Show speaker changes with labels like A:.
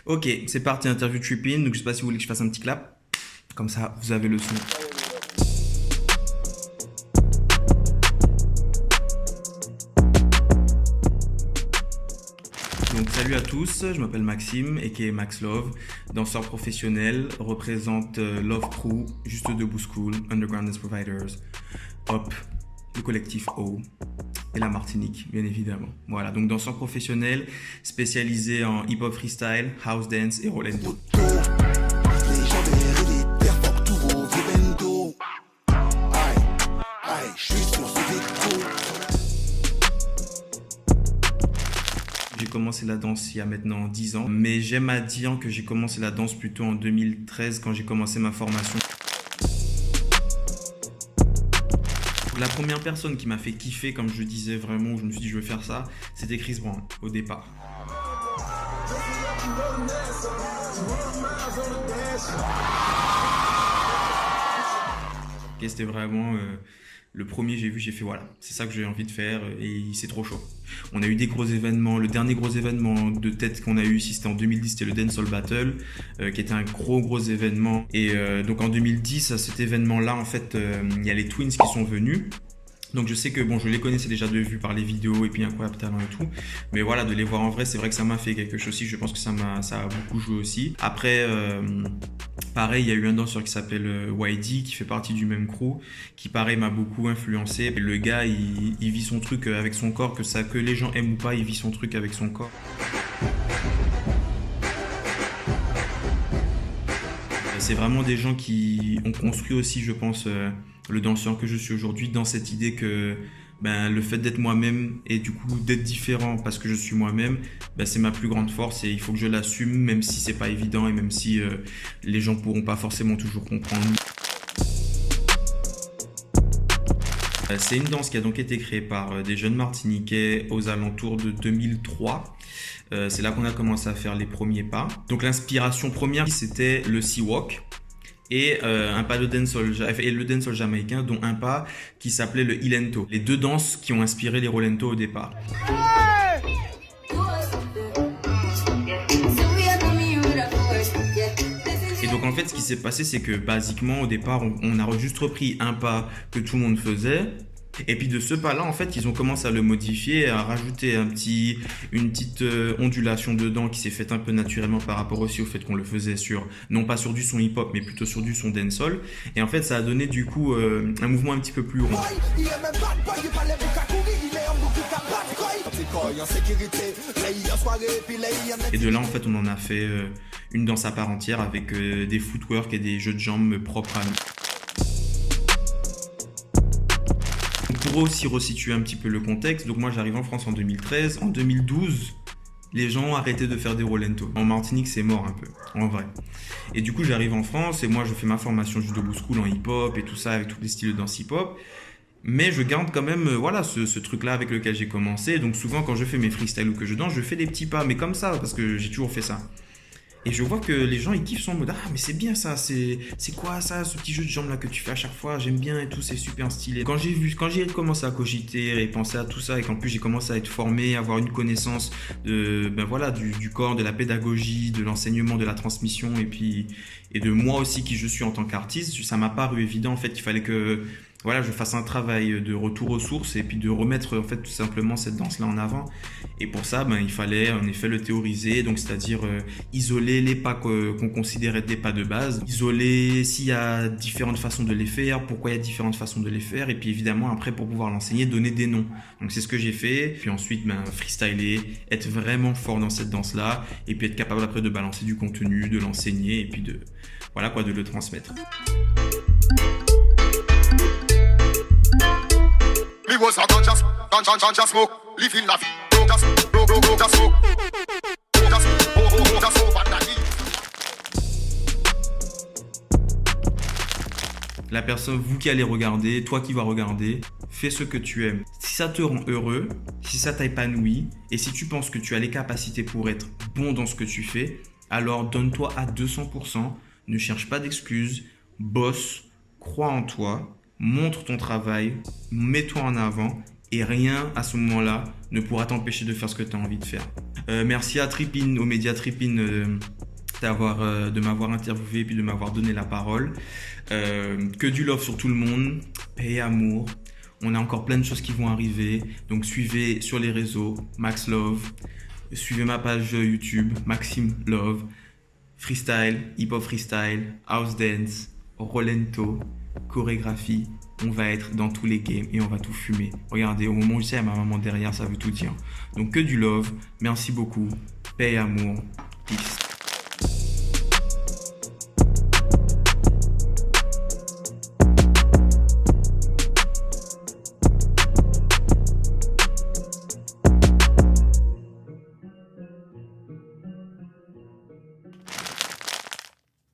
A: Ok, c'est parti, interview Trippin. Donc je sais pas si vous voulez que je fasse un petit clap. Comme ça, vous avez le son. Donc salut à tous, je m'appelle Maxime, aka Max Love, danseur professionnel, représente Love Crew, Juste Debout School, Underground Dance Providers, Hop, le collectif O et la Martinique, bien évidemment. Voilà, donc danseur professionnel, spécialisé en hip-hop freestyle, house dance et rolento.
B: Les gens derrière les terres portent tout vos vieux. Aïe, aïe, je suis sur ce déco.
A: J'ai commencé la danse il y a maintenant 10 ans, mais j'aime à dire que j'ai commencé la danse plutôt en 2013 quand j'ai commencé ma formation. La première personne qui m'a fait kiffer, comme je disais vraiment, où je me suis dit je veux faire ça, c'était Chris Brown au départ. Et c'était vraiment le premier que j'ai vu, j'ai fait voilà, c'est ça que j'ai envie de faire et c'est trop chaud. On a eu des gros événements, le dernier gros événement de tête qu'on a eu ici c'était en 2010, c'était le Dancehall Battle qui était un gros événement. Et donc en 2010 à cet événement là en fait il y a les Twins qui sont venus. Donc je sais que bon, je les connaissais déjà de vue par les vidéos et puis Incroyable Talent et tout. Mais voilà, de les voir en vrai, c'est vrai que ça m'a fait quelque chose aussi. Je pense que ça a beaucoup joué aussi. Après, pareil, il y a eu un danseur qui s'appelle YD, qui fait partie du même crew, qui pareil m'a beaucoup influencé. Et le gars, il vit son truc avec son corps, que les gens aiment ou pas, il vit son truc avec son corps. C'est vraiment des gens qui ont construit aussi, je pense, le danseur que je suis aujourd'hui dans cette idée que ben, le fait d'être moi-même et du coup d'être différent parce que je suis moi-même, ben, c'est ma plus grande force et il faut que je l'assume même si c'est pas évident et même si les gens pourront pas forcément toujours comprendre. C'est une danse qui a donc été créée par des jeunes Martiniquais aux alentours de 2003. C'est là qu'on a commencé à faire les premiers pas. Donc l'inspiration première, c'était le Sea Walk et un pas de dancehall et le dancehall jamaïcain, dont un pas qui s'appelait le Ilento. Les deux danses qui ont inspiré les Rolento au départ. Et donc en fait, ce qui s'est passé, c'est que basiquement au départ, on a juste repris un pas que tout le monde faisait. Et puis de ce pas-là, en fait, ils ont commencé à le modifier, à rajouter une petite ondulation dedans qui s'est faite un peu naturellement par rapport aussi au fait qu'on le faisait non pas sur du son hip-hop, mais plutôt sur du son dancehall. Et en fait, ça a donné du coup un mouvement un petit peu plus rond. Et de là, en fait, on en a fait une danse à part entière avec des footwork et des jeux de jambes propres à nous. Pour aussi resituer un petit peu le contexte, donc moi j'arrive en France en 2013, en 2012, les gens ont arrêté de faire des Rolento. En Martinique, c'est mort un peu, en vrai. Et du coup, j'arrive en France et moi je fais ma formation Juste Debout School en hip-hop et tout ça avec tous les styles de danse hip-hop. Mais je garde quand même voilà, ce truc-là avec lequel j'ai commencé. Donc souvent quand je fais mes freestyles ou que je danse, je fais des petits pas, mais comme ça, parce que j'ai toujours fait ça. Et je vois que les gens ils kiffent son mode ah mais c'est bien ça, c'est quoi ça, ce petit jeu de jambes là que tu fais à chaque fois, j'aime bien et tout, c'est super stylé. Quand j'ai commencé à cogiter et penser à tout ça et qu'en plus j'ai commencé à être formé, à avoir une connaissance de ben voilà du corps, de la pédagogie, de l'enseignement, de la transmission et de moi aussi qui je suis en tant qu'artiste, ça m'a paru évident en fait qu'il fallait que voilà, je fasse un travail de retour aux sources et puis de remettre en fait tout simplement cette danse-là en avant. Et pour ça, ben, il fallait en effet le théoriser, donc c'est-à-dire isoler les pas qu'on considérait des pas de base, isoler s'il y a différentes façons de les faire, pourquoi il y a différentes façons de les faire, et puis évidemment après pour pouvoir l'enseigner, donner des noms. Donc c'est ce que j'ai fait, puis ensuite ben, freestyler, être vraiment fort dans cette danse-là, et puis être capable après de balancer du contenu, de l'enseigner, et puis de le transmettre. La personne, vous qui allez regarder, toi qui vas regarder, fais ce que tu aimes. Si ça te rend heureux, si ça t'épanouit, et si tu penses que tu as les capacités pour être bon dans ce que tu fais, alors donne-toi à 200%, ne cherche pas d'excuses, bosse, crois en toi, montre ton travail, mets-toi en avant et rien à ce moment-là ne pourra t'empêcher de faire ce que tu as envie de faire. Merci à Trippin, aux médias Trippin de m'avoir interviewé et puis de m'avoir donné la parole. Que du love sur tout le monde, paix et amour. On a encore plein de choses qui vont arriver, donc suivez sur les réseaux Max Love, suivez ma page YouTube Maxime Love, freestyle, hip-hop freestyle, house dance, rolento, chorégraphie. On va être dans tous les games et on va tout fumer. Regardez, au moment où je sais, ma maman derrière, ça veut tout dire. Donc que du love, merci beaucoup, paix et amour, peace.